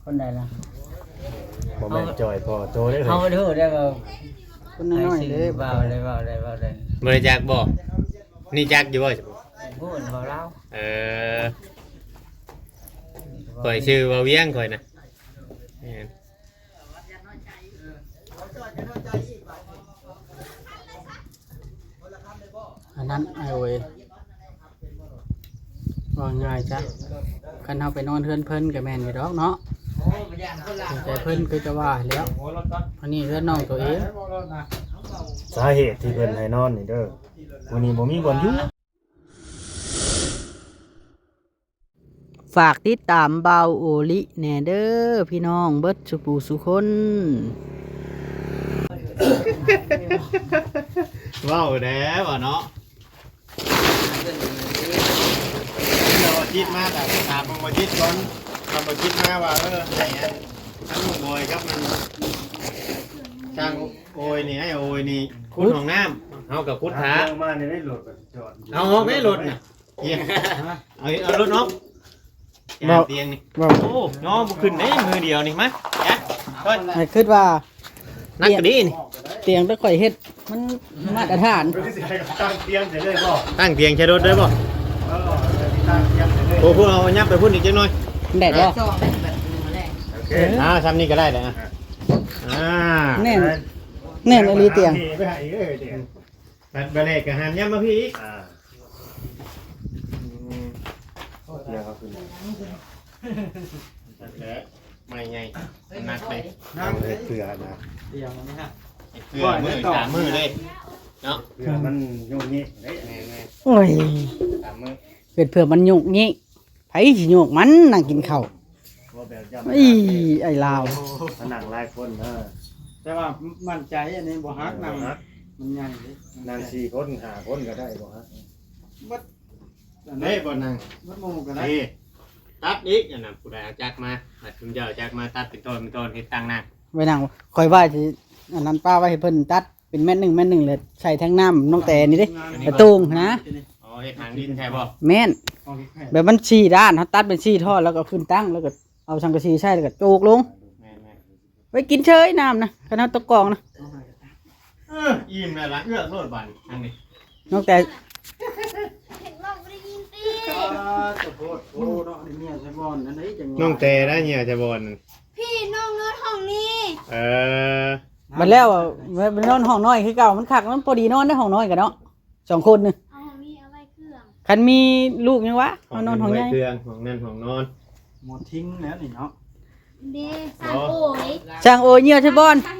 คนใดล่ะ บ่แม่นจอยพอโตได้เลย เฮาดูได้บ่ คนน้อยๆเด้ เบาได้เบาได้เบาได้ บริจาคบ่นี่จักอยู่บ่ พูดบ่เล่า ข่อยชื่อว่าเวียงข่อยนะ อันนั้นไอ้โอ้ยว่าง่ายจ้ะคันเฮาไปนอนเฮือนเพิ่นก็แม่นอยู่ดอกเนาะแต่เพิ่นคือจะว่าแล้วอันนี้เฮือนน้องตัวเอง สาเหตุที่เพิ่นให้นอนนี่เด้อวันนี้บ่มีบ่อนอยู่ ฝากติดตามเบาโอลิแหน่เด้อพี่น้องเบิดสุปูสุคน ว้าวแล้วอ่ะเนาะเราคิดมาแต่ถามบ่คิดก่อนเราบ่คิดมาว่าไอ้ทั้งลุงบอยครับมันช่างโอยนี่ให้โอยนี่คุดห้องน้ำเฮากับคุดขามานี่ได้รถจอดเอาออกได้รถน่ะเฮียเอารถเนาะเตียงนี่โอ้น้องบ่ขึ้นได้มือเดียวนี่มาจ้ะเพิ่น ให้คิดว่า นักกะดีนี่ เตียงตะข่อยเฮ็ดมันมาตรฐาน ตั้งเตียงใช้รถได้บ่โอ้พวกเรายับไปพุ่นอีกจังหน่อย แดดบ่ ทำนี่ก็ได้เลยแน่นแน่นอลีเตียง ไปเลยกับหันยับมาพี่อีกไม่ไงนักเลยนั่งเลยเกลือนะ เตียงนี่ฮะ เกลือมือสามมือเลยเนาะเกลือมันยุ่งงี้ โอ้ย สามมือ เพื่อมันยุกงี้ไผสิยุกมันนั่งกินข้าวไอ้ลาว หนังลายคนแต่ว่ามั่นใจอันนี้บ่ฮักนำมันใหญ่เด้ นาง4 คน5 คนก็ได้บ่ฮะ บัด เฮ้ยบ่นาง บัดหมู่ก็ได้ นี่ตัดอีกอันนั้นผู้ใดเอาจักมาบัดคุณเจ้าจักมาตัดเป็นต้นเฮ็ดตั้งหน้า ไว้นั่งคอยว่าสิอันนั้นป้าไว้ให้เพิ่นตัดเป็นแม่น1เลยใส่ทั้งน้ำน้องแต่นี่เด้กระตุงนะ อ๋อเฮ็ดทางดินใช่บ่ แม่นแบบมัน4ด้านเฮาตัดเป็น4ท่อนแล้วก็ขึ้นตั้งแล้วก็เอาสังกะสีใส่แล้วก็โจกลง แม่น ไว้กินเฉยน้ำนะคันเฮาตะกองนะ อิ่มแล้วล่ะเอื้อโลดบานทางนี้ น้องแต่ เห็นว่าไม่ได้ยินตี ขอโทษโอ้เนาะนี่เมียใช่บ่อนอันนี้จัง น้องแต่ได้เนี่ยจะบ่น พี่น้องเนื้อห้องนี้ บัดแล้วมันนอนห้องน้อยคือเก่ามันคักมันพอดีนอนได้ห้องน้อยกันเนาะ2คนนึง เอาห้องนี้เอาไว้เครื่อง คันมีลูกยังวะเอานอนห้องใหญ่ เครื่องของนั่นของนอน หมดทิ้งแล้วนี่เนาะ เดสร้างโอ้ย ช่างโอเหี่ยวใช่บอน ใช่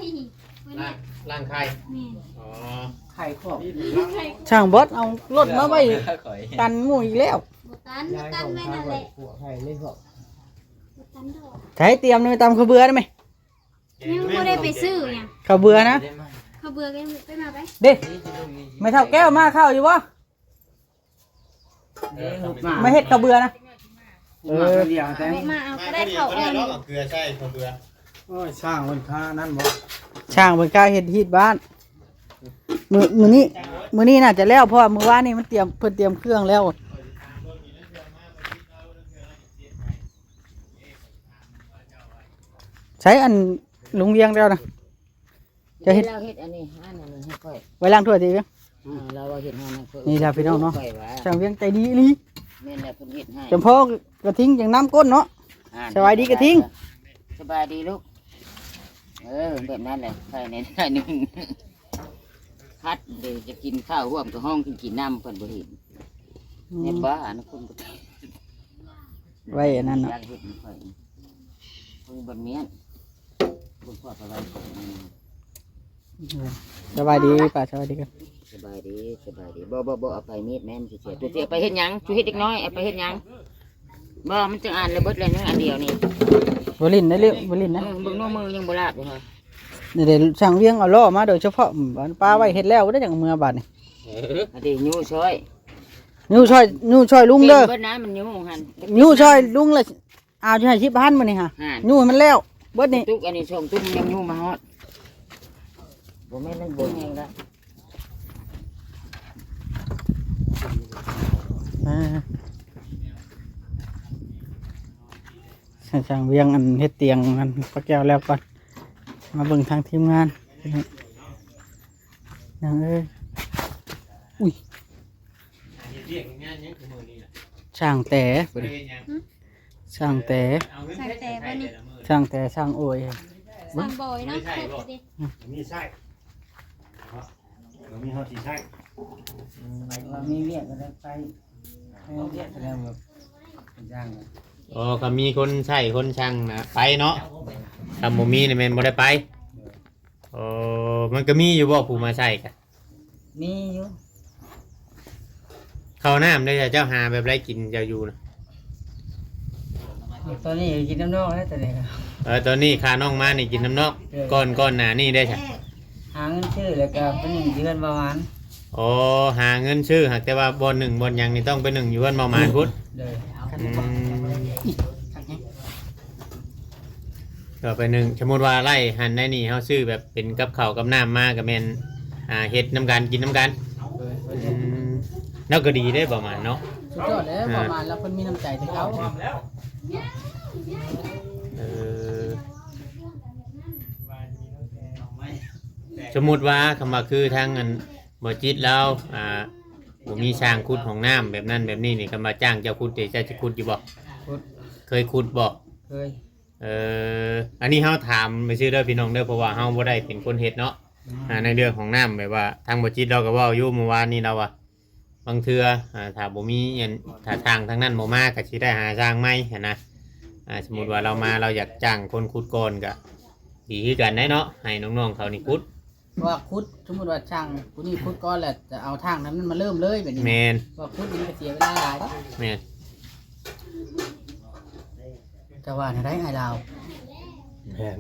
วันนี้ ร่างไข่ นี่ อ๋อ ไข่ครอบช่างบอสเอารถมาไว้กันหมู่อีกแล้ว บุตันไว้นั่นแหละ ไข่เลยครับ บุตันดอก ใช้เตรียมนี่ไปตำข้าวเบื่อได้ไหม ยังไม่ได้ไปซื้อเนี่ย ข้าวเบื่อนะ เขาเบื่อกันไปมาไป เด็ไม่เท่าแก้วมาข้าวอยู่วะไม่เฮ็ดข้าวเบื่อนะ เดียวแต่ ไปมาเอาก็ได้เขาอ่อน เอาเกลือใส่ของเกลือ โอ้ยสร้างมันค่านั่นบ่ ช่างเป็นกล้าเฮ็ดฮีดบ้านมื้อนี้น่าจะแล้วเพราะว่ามื้อวานนี่มันเพิ่นเตรียมเครื่องแล้วใช้อันลุงเวียงแล้วนะจะเฮ็ด เราเฮ็ดอันนี้อันนี้ให้ค่อย ไว้ล้างถ้วยสิเวียง เราเฮ็ดให้ค่อย นี่จ้ะพี่น้องเนาะ ค่อยว่า ช่างเวียงใจดีอีหลี แม่นแล้วเพิ่นเฮ็ดให้ จำพอกระทิงอย่างน้ำก้นเนาะ สบายดีกระทิง สบายดีลูกแบบนั้นแหละใส่ในได้นึงคัดเดี๋ยวจะกินข้าวร่วมกับห้องกินน้ำเพิ่นบ่เห็นเนี่ยบ้านะคุณบ่ ไว้อันนั้นเนาะ อยากเฮ็ดค่อยเพิ่นบ่เมียนคุณพ่อไปไว้ก่อน สบายดีป่าสบายดีกัน สบายดีบ่เอาไปมีดแม่นสิเสียตัวสิเอาไปเฮ็ดหยังสิเฮ็ดเด็กน้อยเอาไปเฮ็ดหยังบ่มันจะอ่านเลยเบิดเลยนึงอันเดียวนี่ บรินได้เรื่องบรินนะ เบิ่งน้องมือยังบ่ลาบอยู่ค่ะ เดี๋ยวช่างเวียงเอาล่อมาโดยเฉพาะป้าไว้เฮ็ดแล้วได้จากเมืองบาดนี่ อันนี้ยูช่วย ยูช่อยลุงเด้อ เบิดนะมันยูหัน ยูช่อยลุงเลยเอาจะให้10,000มื้อนี่ฮะ หัน ยูให้มันแล้วเบิดนี่ ตุกอันนี้ส่งตุกมันยังยูมาฮอดบ่แม่นมันบ่แห้งแล้ว อ่า ช่างเวียงอันเฮ็ดเตียงอันป้าแก้วแล้วก่อนมาเบิ่งทางทีมงานยังเอ้ยอุ้ยช่างแต่ช่างแต่ สั่งแต่บ่นี่ ช่างแต่ช่างโอย สั่งบ่อยเนาะครบดิ มีไส้มีเฮาสิไส้ ว่ามีเวียกก็ได้ไปมีเวียกก็ได้แบบย่าง อ๋อก็มีคนใช้คนช่างนะไปเนาะถ้าบ่มีนี่แม่นบ่ได้ไปอ๋อมันก็มีอยู่บ่ผู้มาใช้กัน มีอยู่ ข้าวน้ำได้เจ้าหาแบบไรกินเจ้าอยู่นะ ตอนนี้กินน้ำนอกแล้วแต่เนี่ย ตอนนี้ขาน้องมานี่กินน้ำนอกก้อนหนานี่ได้ใช่ หาเงินชื่อแล้วก็เป็น1 เดือนประมาณ อ๋อหาเงินชื่อหากแต่ว่าบนหนึ่งบนยังนี่ต้องไปหนึ่งอยู่วันประมาณพุทธ เลย ก็ไปหนึ่งสมมติว่าไล่หันได้นี่เขาซื้อแบบเป็นกับข้าวกับน้ำมากับแมนเฮ็ดน้ำกันกินน้ำกันแล้วก็ดีได้ประมาณเนาะ สุดยอดเลยประมาณแล้วคนมีน้ำใจแต่เขา เออสมมติว่าคำว่าคือทางเงินบ่จิตแล้วผมมีช่างขุดของน้ำแบบนั้นแบบนี้นี่คำว่าจ้างเจ้าขุดเดี๋ยวเจ้าจะขุดอยู่บ่ ขุด เคยขุดบ่ เคย อันนี้เฮาถามไปชื่อเด้อพี่น้องเด้อเพราะว่าเฮาบ่ได้เป็นคนเฮ็ดเนาะในเรื่องของน้ำแบบว่าทางบ่จิตเราก็เว้าอยู่เมื่อวานนี้เราว่าบางเทื่อถ้าบ่มีถ้าทางนั้นบ่มาก็สิได้หาสร้างใหม่หันนะสมมุติว่าเรามาเราอยากจ้างคนขุดก่อนก็ดีคือกันได้เนาะให้น้องๆเขานี่ขุด ว่าคุดสมมติว่าช่างกูนี่คุดก้อนแหละจะเอาทางนั้นมันมาเริ่มเลยแบบนี้ แม่น ว่าคุดมันก็เสียเวลาหลายเนาะ แม่น จะว่าได้ไงเรา แม่น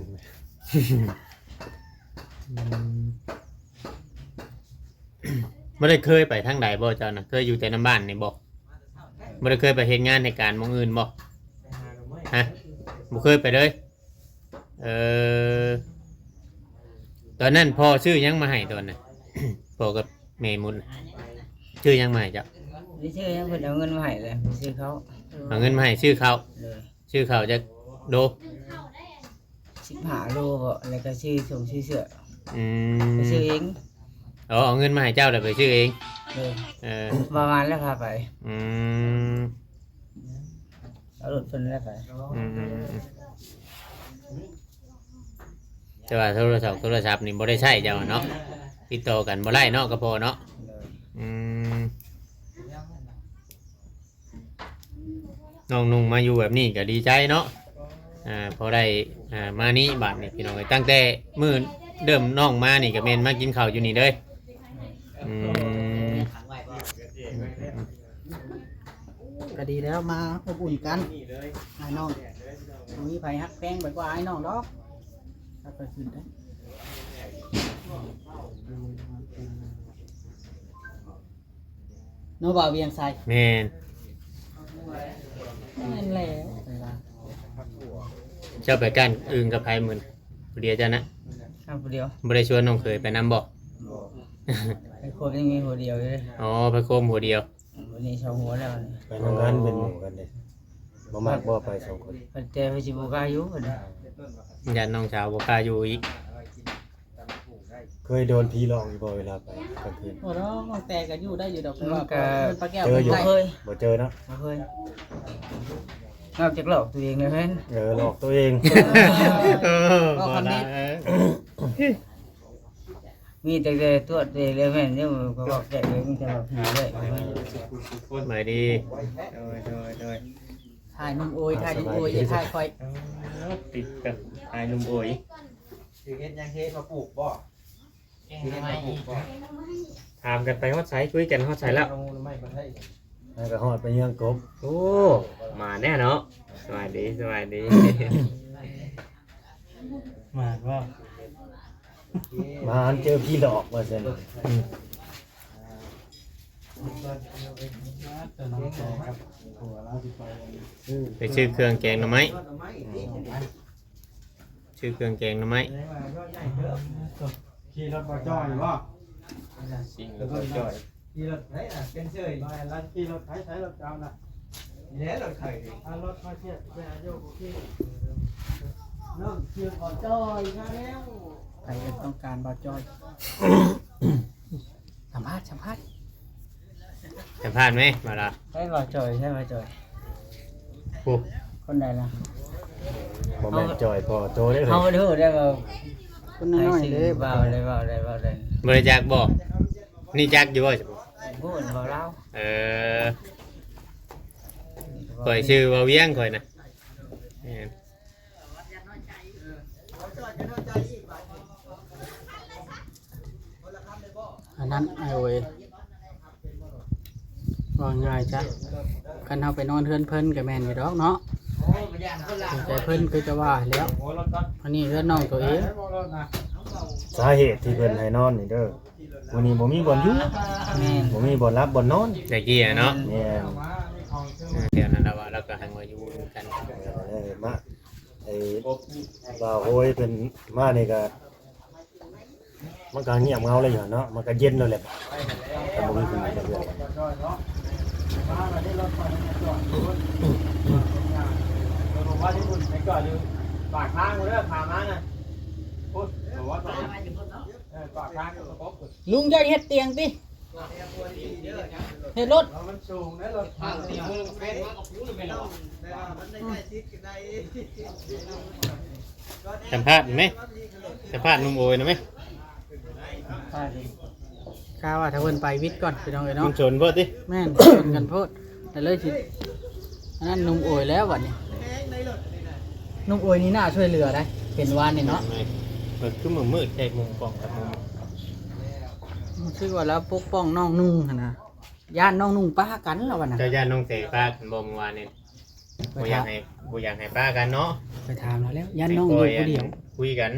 บ่ได้เคยไปทางใดบ่เจ้านะเคยอยู่แต่น้ำบ้านนี่บ่บ่ได้เคยไปเฮ็ดงานในการหม้องอื่นบ่ฮะบ่เคยไปเลยตอนนั้นพ่อชื่อยังมาให้ตอนน่ะ พ่อกับแม่มุนชื่อยังมาให้เจ้า นี่ชื่อยังเพิ่นเอาเงินมาให้เลยชื่อเขา เอาเงินมาให้ชื่อเขา เลย ชื่อเขาจะโด 15 โลบ่แล้วก็ชื่อส่งชื่อเสื้อ อื ไป ม ชื่อเอง เอาเงินมาให้เจ้าแต่ไปชื่อเอง เลย ประ มาณแล้วพาไป อืม เอารถเพิ่นแล้วไป อืมแต่ว่าโทรศัพท์นี่บ่ได้ใช้เจ้าเนาะติดต่อกันบ่ได้เนาะก็พอเนาะ เลย อืมน้องนุ่งมาอยู่แบบนี้ก็ดีใจเนาะพอได้มานี่บาดนี่พี่น้องเอ้ยตั้งแต่มื้อเริ่มน้องมานี่ก็แม่นมากินข้าวอยู่นี่เด้ออืม ก็ดีแล้วมาอบอุ่นกันไอ้น้องมีไผฮักแพงแบบว่าไอ้น้องดอกถ้าไปขึ้นได้โนบ่าวเวียงไซ แม่น นั่นแหละ เจ้าไปกันอึ่งกับไผมื้อผู้เดียวจ้ะนะ ข้ามผู้เดียว บ่ได้ชวนน้องเคยไปนำบ่ ไอ้คนยังมีหัวเดียวอยู่เลย อ๋อไปโคมหัวเดียว วันนี้2 หัวแล้วนี่ ไปทำงานเป็นหมู่กันเลยบ่มากบ่ไป2 คน เพิ่นแต่เพิ่นสิบ่กล้าอยู่เพิ่นน่ะ ญาติน้องสาวบ่กล้าอยู่อีก เคยโดนผีหลอกอยู่บ่เวลาไปกลางคืน โอ้น้องแต่ก็อยู่ได้อยู่ดอกเพราะว่าปลาแก้ว เจออยู่ ได้ เคย บ่เจอเนาะ บ่เคยนอกจากหลอกตัวเองเลยเพิ่น หลอกตัวเอง บ่ได้ มีแต่ตัวเองเลยแม่นเนี่ยก็บอกแต่เลยมีแต่บอกผีเลย หมายดี ถ่ายนุ่มโอยถ่ายนุ่มโอยอย่าถ่ายคอย ติดกับไอ้นุ่มโอย คือเฮ็ดยังเฮ็ดมาปลูกบ่เฮ็ดมาปลูกบ่ ถามกันไปฮอดไสคุยกันฮอดไสแล้ว เอาไม้มาให้ แล้วก็ฮอดไปเยืองกบ โอ้มาแน่เนาะสวัสดีสวัสดี มาว่า มาอันเจอผีหลอกว่าซั่น แต่น้องแกครับหัวเราสิไป ไปชื่อเครื่องแกงหน่อไม้ชื่อเครื่องแกงหน่อไม้ ขี่รถมาจ่อยบ่ จริงแล้วก็จ่อย ขี่รถไหนน่ะเป็นเฉยบ่แล้วขี่รถไถรถเจ้าน่ะนี่รถไถรถมาเทียบไปอายุโอเค เกี่ยวกับจ้อยมาแล้ว ใครจะต้องการบ่จ้อย สัมภาษณ์ สัมภาษณ์ไหมมาละ ใช่บ่จอยใช่บ่จอย ปุ๊บ คนใดล่ะ บ่แม่นจอยพอโตได้อ เฮา เฮ้ย ดูได้บ่ คนน้อยๆเลย เบาเลยเบาเลยเบาเลย บริจาคบ่นี่จักอยู่บ่สิ พูดบ่เล่า เออข่อยชื่อว่าเวียงข่อยนะแม่น อันนั้นไอ้โอ้ยว่าง่ายจ้ะคันเฮาไปนอนเฮือนเพิ่นก็แม่นอยู่ดอกเนาะใจเพิ่นคือจะว่าแล้วอันนี้เฮือนน้องตัวเอง สาเหตุที่เพิ่นให้นอนนี่เด้อวันนี้บ่มีบ่อนอยู่ แม่น บ่มีบ่อนรับบ่อนนอน ตะกี้อะเนาะ แม่น เดี๋ยวนั้นเราว่าเราก็หันมาอยู่กัน มาไอ้บ่าวโอ้ยเป็นมานี่ก็มันก็เงียบเหงาเลยอยู่เนาะมันก็เย็นแล้วแหละแต่บ่มีผู้ใดเรื่อย ผมว่าที่คุณไปก่อนอยู่ปากทางกูเด้อพามาน่ะพูดบอกว่าปากทางก็ตะปบ ลุงจะเฮ็ดเตียงติเฮ็ดรถ มันสูงนะรถทางที่มึงเป็นมากับผู้ไม่หรอก สัมภาษณ์ไหมสัมภาษณ์นุ่มโอยนะไหม ป้าดิ กาว่าถ้าเพิ่นไปวิทย์ก่อนพี่น้องเอ้ย มึ เนาะ งชนเพิ่นดิ แม่นชนกันโพดแต่เลยสิอันนั้นนุ่มโอยแล้วบัดนี้นุ่มโอยนี่น่าช่วยเหลือได้เป็นวานนี่เนาะ เปิดคือมืดๆใช่มุมกล้องกับมุม ชื่อว่าแล้วปกป้องน้องนุ่งหั่นนะย่านน้องนุ่งป้ากันแล้ววันน่ะ เจ้าย่านน้องเตะป้ากันบ่เมื่อวานนี่บ่อยากให้ป้ากันเนาะ ไปถามแล้วย่านน้องอยู่ผู้เดียว คุยกัน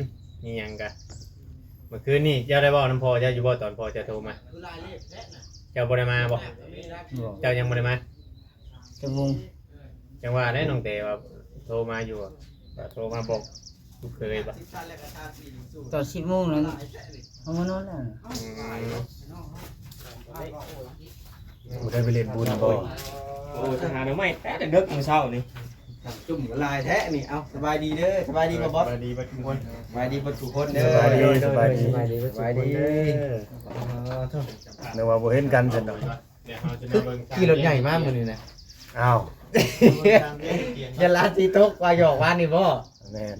นี่ยังกะเมื่อคืนนี่เจ้าได้บอกน้ำพอเจ้าอยู่บ่ตอนพอจะโทรมาเจ้าบ่ได้มาบ่ บอก เจ้ายังบ่ได้มา จะงง จังว่าได้น้องเตว่าโทรมาอยู่อะว่าโทรมาบอกลูกเคยบ่ ตอน10 โมงแล้วเอามานอนแล้ว บ่ได้ไปเล่นบุญบ่ โอ้ทหารไม่แต่เด็กมื้อเช้านี่จุ่มลายแท้นี่เอาสบายดีเด้อสบายดีบ่บอส สวัสดีทุกคน สบายดีบ่ทุกคนเด้ ส อบ ายดีสบายดี สบายดี นึกว่าบ่เห็นกันซั่นดอก เดี๋ยวเราจะมาเบิ่ง ขี่รถใหญ่มากมื้อนี้นะ อ้าว อย่าลาสิตกว่าหยอกว่านี่บ่ แม่น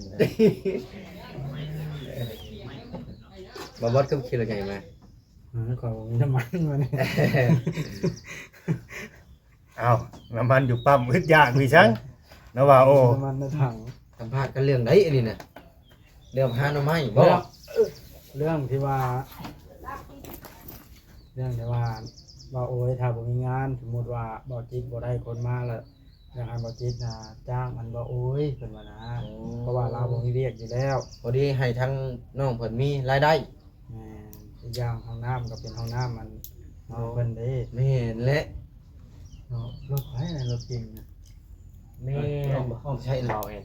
บ่บอสก็ขี่รถใหญ่มา ขอน้ำมันมาเนี่ย อ้าวน้ำมันอยู่ปั๊มอึดยากพี่ชังนะว่าโอ้ น้ำมันในถัง สัมภาษณ์กันเรื่องใดอันนี้น่ะเรื่องหาหน่อไม้บ่ เรื่องที่ว่าว่าโอ้ยถ้าบ่มีงานสมมุติว่าบ่จิตบ่ได้คนมาแล้วอยากให้บ่จิตนะจ้างมันบ่โอ้ยเพิ่นว่านะเพราะว่าเราบ่มีเวียกอยู่แล้ว พอดีให้ทั้งน้องเพิ่นมีรายได้ แม่นอีกอย่างห้องน้ำก็เป็นห้องน้ำมันเอาเพิ่นเด้ แม่นและ เนาะรถไฟน่ะรถเก่งน่ะ แม่นใช่เราเอง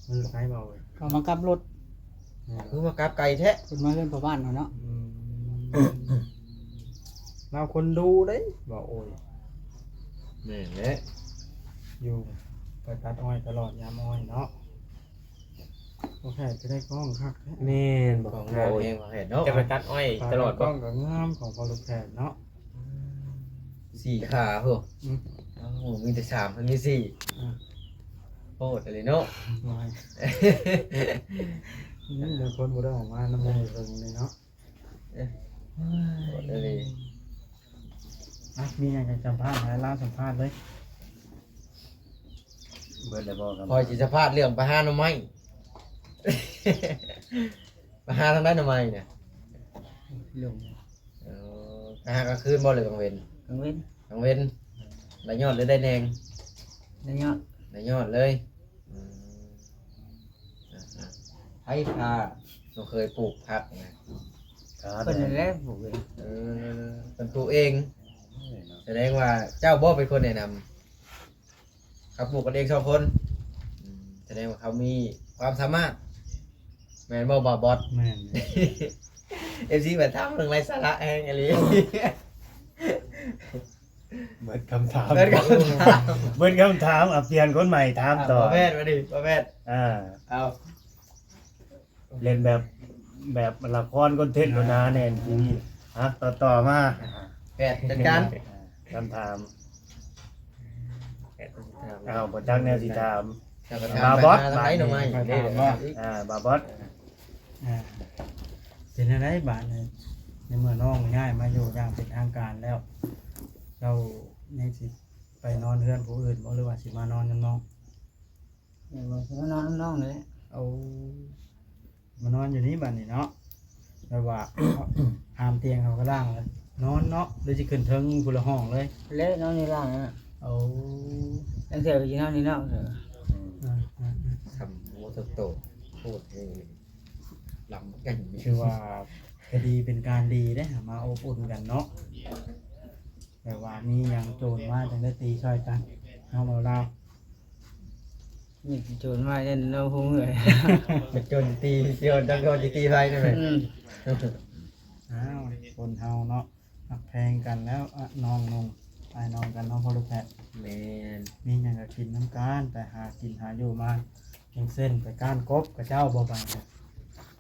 มันรถไฟเบาเว้ยเขามากับรถ คือว่ากราบไก่แท้ เพิ่นมาเพิ่นพ่อบ้านเนาะเราคนดูเด้บ่โอ้ย แม่นและ อยู่ไปตัดอ้อยตลอดยามอ้อยเนาะโอเคจะได้กล้องคักแท้ แม่น ของเราเองเห็นเนาะ จะไปตัดอ้อยตลอด กล้ บ่ องก็งามของพอลูกแพทย์เนาะ สี่ขาเหรอ อืม โอ้โหมีแต่3มันมี4โอ้แต่เลยเนาะ น้อยนี่เดี๋ยวคนบ่ได้ออกมาน้ำมันเบิ่งนี่เนาะ โอ้แต่เลย อ่ะมีหยังจะสัมภาษณ์ให้ล่าสัมภาษณ์เลย เบิดแล้วบ่ครับ พอสิสัมภาษณ์เรื่องไปหาหน่อไม้ ไปหาทางด้านหน่อไม้เนี่ย ลง ไปหากลางคืนบ่เลยกลางเว้น กลางเว้น กลางเว้นได้ยอดหรือได้แดง ได้ยอด ได้ยอดเลยให้พาเราเคยปลูกผักนะ เพิ่นนั่นแหละปลูกเอง เป็นปลูกเอง แสดงว่าเจ้าบ่เป็นคนแนะนำเขาปลูกกันเอง2 คนแสดงว่าเขามีความสามารถแม่นบ่บอส แม่น FC แบบทำเรื่องไรสาระแองอะไร เบิดคำถาม เบิดคำถาม เบิดคำถามอ่ะเปลี่ยนคนใหม่ถามต่อ ป้าแพทย์มาดิป้าแพทย์ อ่า เอา เล่นแบบละครคอนเทนต์โดนาแน่นทีนี้ฮะต่อมา แพทย์จัดการ คำถาม แพทย์จัดการ เอาบ่จักแนวสิถาม บาบอสทางไหนหน่อไม้เด้อ บาบอส อ่าเป็นอะไรบ้านเนี่ยในเมื่อน้องย้ายมาอยู่อย่างเป็นทางการแล้วเรายังสิไปนอนเรือนผู้อื่นบ่หรือว่าสิมานอนกับน้อง เดี๋ยวบอกว่านอนน้องเลย เอามานอนอยู่นี่บ้านนี่เนาะแบบว่า หามเตียงเขาก็ล่างเลยนอนเนาะหรือจะขึ้นเทิงคนละห้องเลย เละนอนในร่างนะ เอา ตั้งแต่ไปกินนอนนี่นอกเถอะ ทำโมโตโตพูดให้ลำกัน คือว่าคดีเป็นการดีได้อมาอบอุ่นกันเนาะแต่ว่ามีอย่างโจรมาจังได้ตีช่วยกันน้องเรา นี่โจรมาเล่นเราคงเหนื่อย เป็นโจรตีโจรจังโจรตีไฟได้ไหม อ้าวคนเฮาเนาะหักแพงกันแล้วอะน้องนุ่งไอ้น้องกันน้องพอลูกแพะ แมน มีอย่างก็กินน้ำการไปหากินหาอยู่มาอย่างเส้นไปก้านกบกับเจ้าบ่บังเนี่ย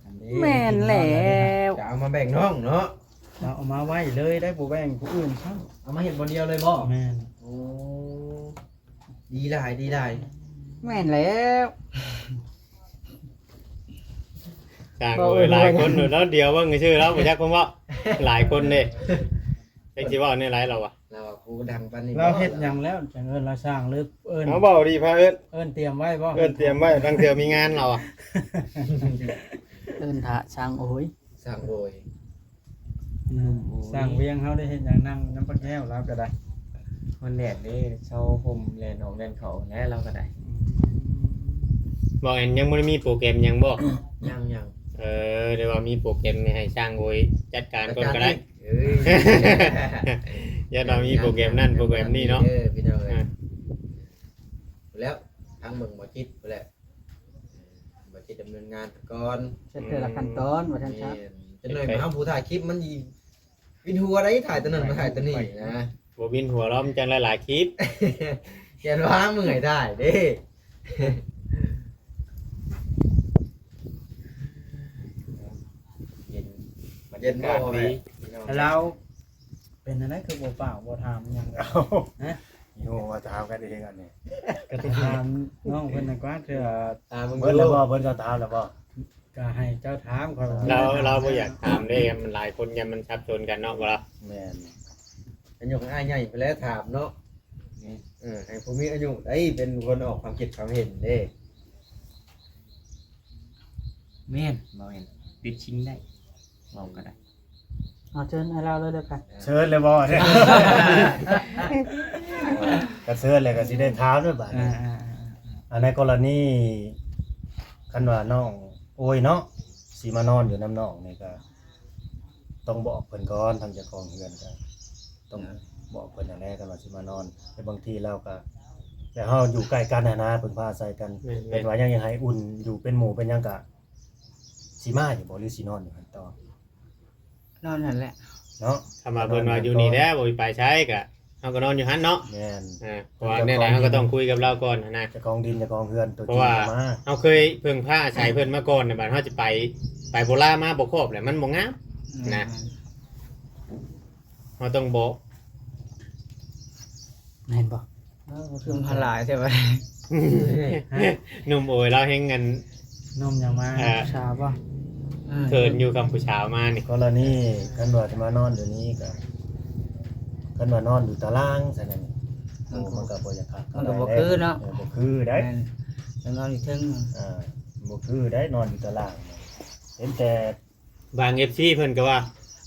อันนี้ แม่นแล้ว จะเอามาแบ่งน้องเนาะ เราเอามาไว้เลยได้บ่แบ่งผู้อื่นเขา เอามาเห็นบนเดียวเลยบ่ แม่น โอ้ดีหลายดีหลาย แม่นแล้ว จ้างโอ้ยหลายคนอยู่แล้วเดียวว่าไงชื่อแล้วบ่จักคำว่าหลายคนเด้จังสิว่าในหลายเราอ่ะ เราอะกูดังปานนี้ เราเฮ็ดหยังแล้วจังเอิ้นเราสร้างหรือเอิ้น เอาเบาดีพาเอิ้น เอิ้นเตรียมไว้บ่ เอิ้นเตรียมไว้ตั้งเทื่อมีงานเราอ่ะ เดินถาช่างโอ้ย สร้างโดย สร้างเวียงเฮาได้เฮ็ดหยังนั่งน้ำปักแก้วเราก็ได้ มันแดดเด้เช้าผมแลนออกแลนเขาแน่เราก็ได้ บอกอันยังบ่ได้มีโปรแกรมหยังบ่ ยัง เดี๋ยวว่ามีโปรแกรมให้สร้างโอยจัดการก่อนก็ได้ เอ้ย อย่าเรามีโปรแกรมนั่นโปรแกรมนี่เนาะ พี่น้องเอ้ยแล้วทางเมืองบ่จิตไปแล้วบ่จิตดำเนินงานก่อน เสร็จแต่ละขั้นตอนว่าท่านครับ จะหน่อยมาผู้ถ่ายคลิปมันอีวินหัวอะไรถ่ายตัวนั้นมาถ่ายตัวนี้นะ บ่บินหัวล้อมจังหลายๆคลิป เขียนว่ามึงให้ได้เด้เย็นบ่ดี แล้วเราเป็นอะไรคือบ่เปล่าบ่ถามหยังเลย โยมาถามกันเองอันนี้ ก็สิถามน้องเพิ่นน่ะกว่าเทื่อ ตามึง เพิ่นแล้วบ่เพิ่นก็ถามแล้วบ่ ก็ให้เจ้าถามเขา เราบ่อยากถามเด้มันหลายคนยังมันซับซ้อนกันเนาะบ่ล่ะ แม่น อายุอ้ายใหญ่ไปแล้วถามเนาะให้ผมมีอายุได้เป็นคนออกความคิดความเห็นเด้ แม่นบ่เห็นปิดชิงได้เราก็ได้ เอาเชิญให้เราเลยเด้อค่ะ เชิญเลยบ่เนี่ยก็เชิญเลยก็สิได้ถามด้วยบัดนี้ อันในกรณีคันว่าน้องโอ้ยเนาะสิมานอนอยู่น้ำน้องนี่ก็ต้องบอกเพิ่นก่อนทางเจ้าของเรือนก็ต้องบอกเพิ่นอย่างแรกกันว่าสิมานอนแต่บางทีเราก็แต่เฮาอยู่ใกล้กันนะเพิ่นพาอาศัยกันเป็นว่ายังให้อุ่นอยู่เป็นหมู่เป็นหยังก็สิมาอยู่บ่หรือสินอนอยู่หั่นต่อน อนนั่นแหละ เนาะ ถ้ามาเพิ่นว่าอยู่นี่แหล้วบ่ไปใช้ก็เฮาก็นอนอยู่หั่นเนาะ แม่น เพราะว่าแน่ๆเฮาก็ต้องคุยกับเราก่อนนะ เจ้าของดินเจ้าของเรือนตัวจ เพ ริ ราะ ง ว่า มา เฮาเคยเพิ่งพาอาศัยเพิ่นมาก่อนในบัดเฮาจะไปโบราณมาบ่ครบแหละมันบ่งาม นะ เฮาต้องบอก แม่นบ่คือมันหลายใช่ไหม หนุ่มโอยเราเฮ็งเงิน นมยังมาชาบ่ เคินอยู่กับผู้สาวมานี่ กรณีคันว่าจะมานอนอยู่นี้ก็คันว่านอนอยู่ตารางซั่นน่ะมันก็บ่อยากคัก มันก็บ่คือเนาะ บ่คือได้ จะนอนอยู่ถึง บ่คือได้นอนอยู่ตารางเห็นแต่ บาง FC เพิ่นก็ว่า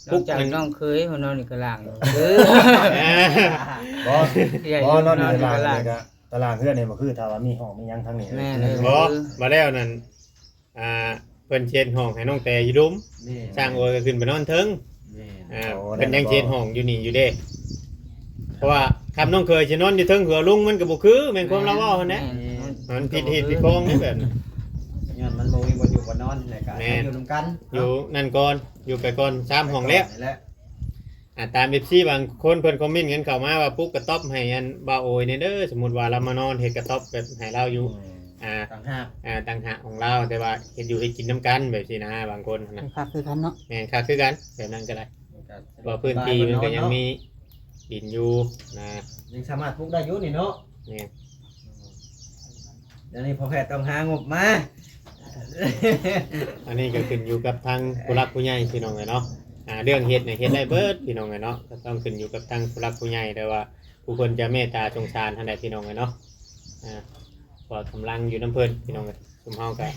นอกจากน้องเคยมันนอนอยู่กลางคือ บ่ ใหญ่ บ่นอน น อ อน ยู่ อยู่ ตาราง กลาง นี่ก็ตารางเฮือนนี่บ่คือถ้าว่ามีห้องมีหยังทางนี้ แม่เลย บ่มาแล้วนั่นเพิ่นเช็ดห้องให้น้องแต่อยู่ดุมสร้างโอยก็ขึ้นไปนอนเทิงเพิ่นยังเช็ดห้องอยู่นี่อยู่เด้เพราะว่าคำน้องเคยสินอนอยู่เทิงหัวลุงมันก็บ่คือแม่นความเราเว้าหั่นแหละมันผิดเหตุผิดคองนี่แบบนั้น ย้อนมันบ่มีบ่อยู่บ่นอนเลยกันอยู่นำกัน อยู่นั่นก่อนอยู่ไปก่อน3ห้องแล้ว แหละ ตาม FC บางคนเพิ่นคอมเมนต์กันเข้ามาว่าปุ๊กกระต๊อบให้อันบ่าวโอยเนี่ยเด้อสมมุติว่าเรามานอนเฮ็ดกระต๊อบแบบให้เราอยู่ ต่างหาก ต่างหากของเราแต่ว่าเฮ็ดอยู่ให้กินน้ำกันแบบสินะบางคนนะ คักคือกันเนาะ แม่นค่าคือกันแบบนั้นก็ได้ว่าพื้นที่มันก็ยังมีดินอยู่นะ ยังสามารถปลูกได้อยู่นี่เนาะ แม่น เดี๋ยวนี้พอแพทย์ต้องหางบมา อันนี้ก็ขึ้นอยู่กับทางผู้รักผู้ใหญ่พี่น้องไงเนาะเรื่องเฮ็ดเนี่ยเฮ็ดได้เบิดพี่น้องไงเนาะก็ต้องขึ้นอยู่กับทางผู้รักผู้ใหญ่แต่ว่าผู้คนจะเมตตาสงสารท่านใดพี่น้องไงเนาะพอกำลังอยู่น้ำเพิ่นพี่น้องไงซุมเฮาก็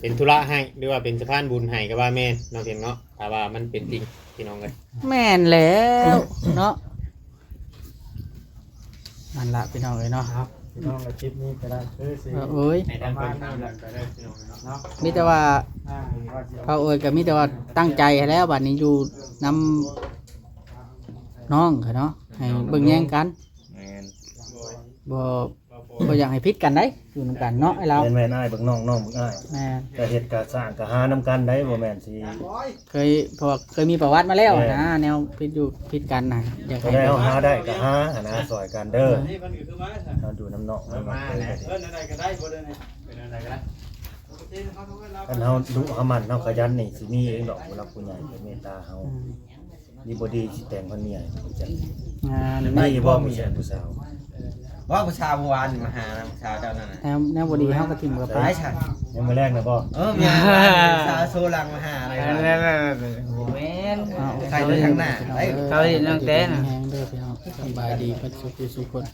เป็นธุระให้หรือว่าเป็นสะพานบุญให้ก็ว่าแม่นน้องเพียงเนาะแต่ว่ามันเป็นจริงพี่น้องเลย แม่นแล้วเนาะนั่นละพี่น้องเอ้ยเนาะ ครับพี่น้องในคลิปนี้ก็ได้คือสิ เอ้ย ให้ทางเพิ่นทำแล้วก็ได้พี่น้องเนาะ มีแต่ว่าพระเอ้ยก็มีแต่ว่าตั้งใจให้แล้วบัดนี้อยู่นำน้องเขาเนาะให้เบิ่งแย่งกัน แม่น บ่อยากให้พิษกันได้อยู่นำกันเนาะไอ้เรา แม่นอ้ายเบิ่งน้องน้องเบิ่งอ้าย แม่น ก็เฮ็ดก็สร้างก็หานํกันได้บ่แม่นสิ เคยเพราะว่าเคยมีประวัติมาแล้วนะแนวพิษอยู่พิษกันนะอยาก ก็ ให้ ได้เอาหาได้ก็หาหานะซอยกันเด้อ นี่มันคือมา เราดูน้ำน้องน้ำ มา มัน แล้ว เอิ้นอะไรก็ได้บ่ได้นี่ เป็นอะไรก็ได้ คันเฮาดุเฮามันเฮาขยันนี่สิมีเองดอกผู้รักผู้ใหญ่เป็นเมตตาเฮาดีบ่ดีสิแต่งคนเมียให้จัง งาน มีบ่ผู้ชายผู้สาว ว่าประชาเมื่อวานมาหานะประชาเจ้านั่นน่ะ แนวบ่ดีเฮาก็ทิ่มกับไป ตายฉัน ยังมื้อแรกนะบ่ มีสาวโซลังมาหาอะไร แม่น ใครเดินทางหน้า เขาเห็นตั้งแต่น่ะแฮงเด้อพี่น้องสบายดีเพิ่นสุขสุขคน